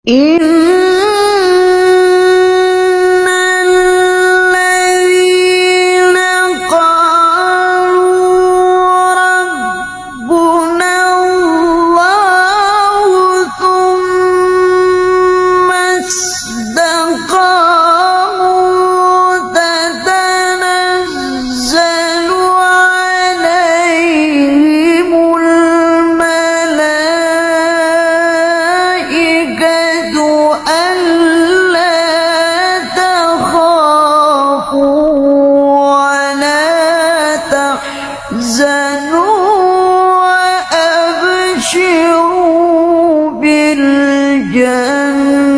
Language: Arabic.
إن الذين قالوا ربنا الله ثم استقاموا تتنزل عليهم الملائكة ألا تخافوا ولا تحزنوا وأبشروا بالجنة